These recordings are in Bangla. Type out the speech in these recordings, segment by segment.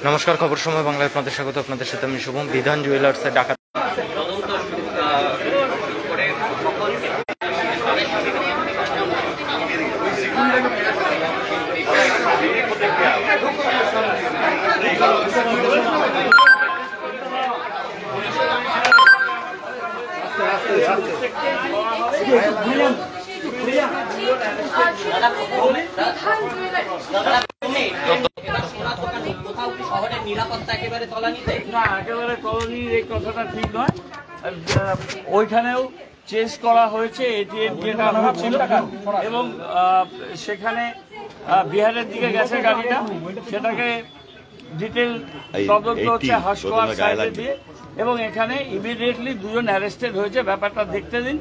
নমস্কার, খবর সময় বাংলায় আপনাদের স্বাগত। আপনাদের সাথে আমি শুভম। বিধান জুয়েলার্সের ডাকাত ঠিক নয়, ওইখানেও চেঞ্জ করা হয়েছে এটিএম যেটা হচ্ছিল এবং সেখানে বিহারের দিকে গেছে গাড়িটা, সেটাকে ডিটেল তদন্ত হচ্ছে হাসপাতাল সাইডে দিয়ে, এবং এখানে ইমিডিয়েটলি দুজন অ্যারেস্টেড হয়েছে। ব্যাপারটা দেখতে দিন,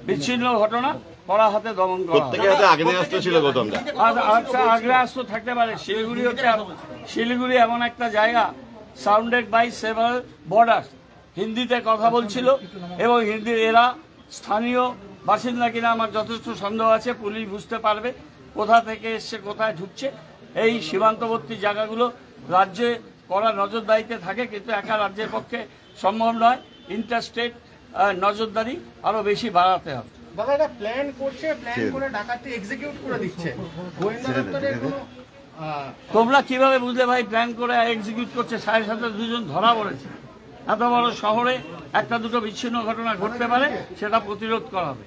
বিচ্ছিন্ন ঘটনা, কড়া হাতে দমন করা। আগ্নেয়াস্ত্র থাকতে পারে। শিলিগুড়ি এমন একটা জায়গা সাউন্ডেড বাই সেভারাল বর্ডার, হিন্দিতে কথা বলছিল এবং এরা স্থানীয় বাসিন্দা কিনা আমার যথেষ্ট সন্দেহ আছে। পুলিশ বুঝতে পারবে কোথা থেকে এসছে, কোথায় ঢুকছে। এই সীমান্তবর্তী জায়গাগুলো রাজ্যে কড়া নজরদারিতে থাকে, কিন্তু একা রাজ্যের পক্ষে সম্ভব নয়। ইন্টারস্টেট নজরদারি আরো বেশি বাড়াতে হবে। প্ল্যান করছে, প্ল্যান করে ডাকাতি এক্সিকিউট করে দিচ্ছে। তোমরা কিভাবে বুঝলে ভাই প্ল্যান করে এক্সিকিউট করছে? 7:30 দুজন ধরা পড়েছে। এত বড় শহরে একটা দুটো বিচ্ছিন্ন ঘটনা ঘটতে পারে, সেটা প্রতিরোধ করা হবে।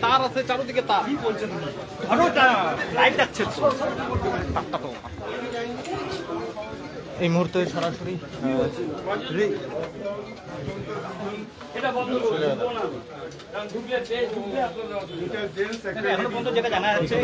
তার আছে চারদিকে, তার লাইট যাচ্ছে। এই মুহূর্তে সরাসরি যেটা জানা যাচ্ছে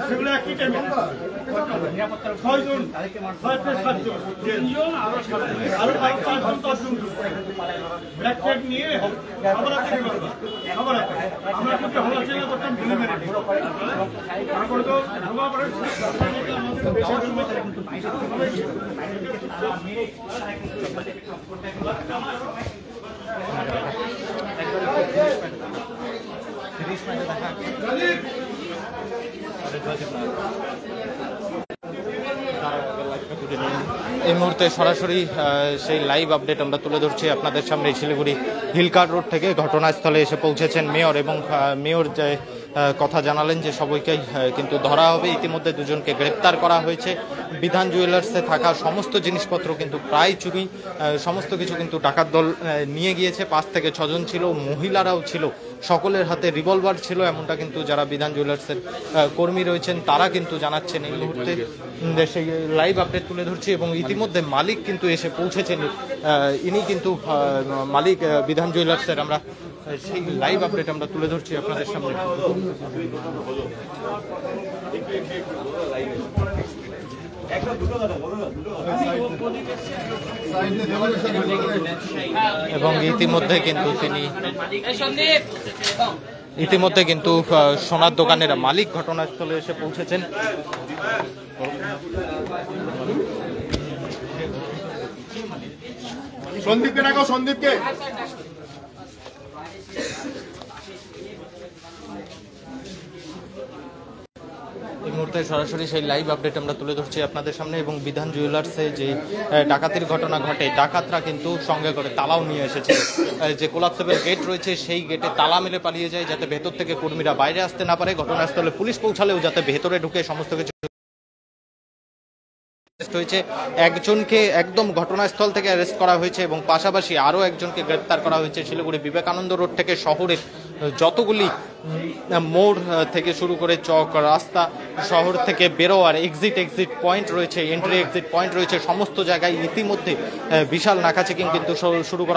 সেগুলো একই টাইমে 6 জন 6 থেকে 7 জন, 3 জন আরো 4 জন 10 জন ব্যাকপ্যাক নিয়ে খবর আছে। আমরা কিন্তু হলা ছেলে করতাম গুলি মেরে, তারপরে তো ঢোকা পড়ে এই মুহূর্তে সরাসরি সেই লাইভ আপডেট আমরা তুলে ধরছি আপনাদের সামনে। শিলিগুড়ি হিলকার্ট রোড থেকে ঘটনাস্থলে এসে পৌঁছেছেন মেয়র, এবং মেয়র যে কথা জানালেন যে সবাইকেই কিন্তু ধরা হবে। ইতিমধ্যে দুজনকে গ্রেপ্তার করা হয়েছে। বিধান জুয়েলার্সে থাকা সমস্ত জিনিসপত্র কিন্তু প্রায় চুরি, সমস্ত কিছু কিন্তু ডাকাত দল নিয়ে গিয়েছে। 5 থেকে 6 জন ছিল, মহিলারাও ছিল, সকলের হাতে রিভলভার ছিল, এমনটা কিন্তু যারা বিধান জুয়েলার্সের কর্মী রয়েছেন তারা কিন্তু জানাচ্ছেন। এই মুহূর্তে সেই লাইভ আপডেট তুলে ধরছি, এবং ইতিমধ্যে মালিক কিন্তু এসে পৌঁছেছেন। ইনি কিন্তু মালিক বিধান জুয়েলার্সের। আমরা সেই লাইভ আপডেট আমরা তুলে ধরছি আপনাদের সামনে। এবং ইতিমধ্যে কিন্তু সোনার দোকানের মালিক ঘটনাস্থলে এসে পৌঁছেছেন। সন্দীপকে ডাকো, সন্দীপকে। এই মুহূর্তে সরাসরি সেই লাইভ আপডেট আমরা তুলে ধরছি আপনাদের সামনে। এবং বিধান জুয়েলার্সে যে ডাকাতির ঘটনা ঘটে, ডাকাতরা কিন্তু সঙ্গে করে তালাও নিয়ে এসেছে। যে কোলাপসেবল গেট রয়েছে সেই গেটে তালা মেরে পালিয়ে যায়, যাতে ভেতর থেকে কর্মীরা বাইরে আসতে না পারে। ঘটনাস্থলে পুলিশ পৌঁছালেও যাতে ভেতরে ঢুকে সমস্ত কিছু হয়েছে। একজনকে একদম ঘটনাস্থল থেকে অ্যারেস্ট করা হয়েছে, এবং পাশাপাশি আরও একজনকে গ্রেপ্তার করা হয়েছে। শিলিগুড়ি বিবেকানন্দ রোড থেকে শহরের যতগুলি মোড় থেকে শুরু করে চক, রাস্তা, শহর থেকে বেরোয়ার এক্সিট পয়েন্ট রয়েছে, এন্ট্রি এক্সিট পয়েন্ট রয়েছে, সমস্ত জায়গায় ইতিমধ্যে বিশাল নাকা চেকিং কিন্তু শুরু করা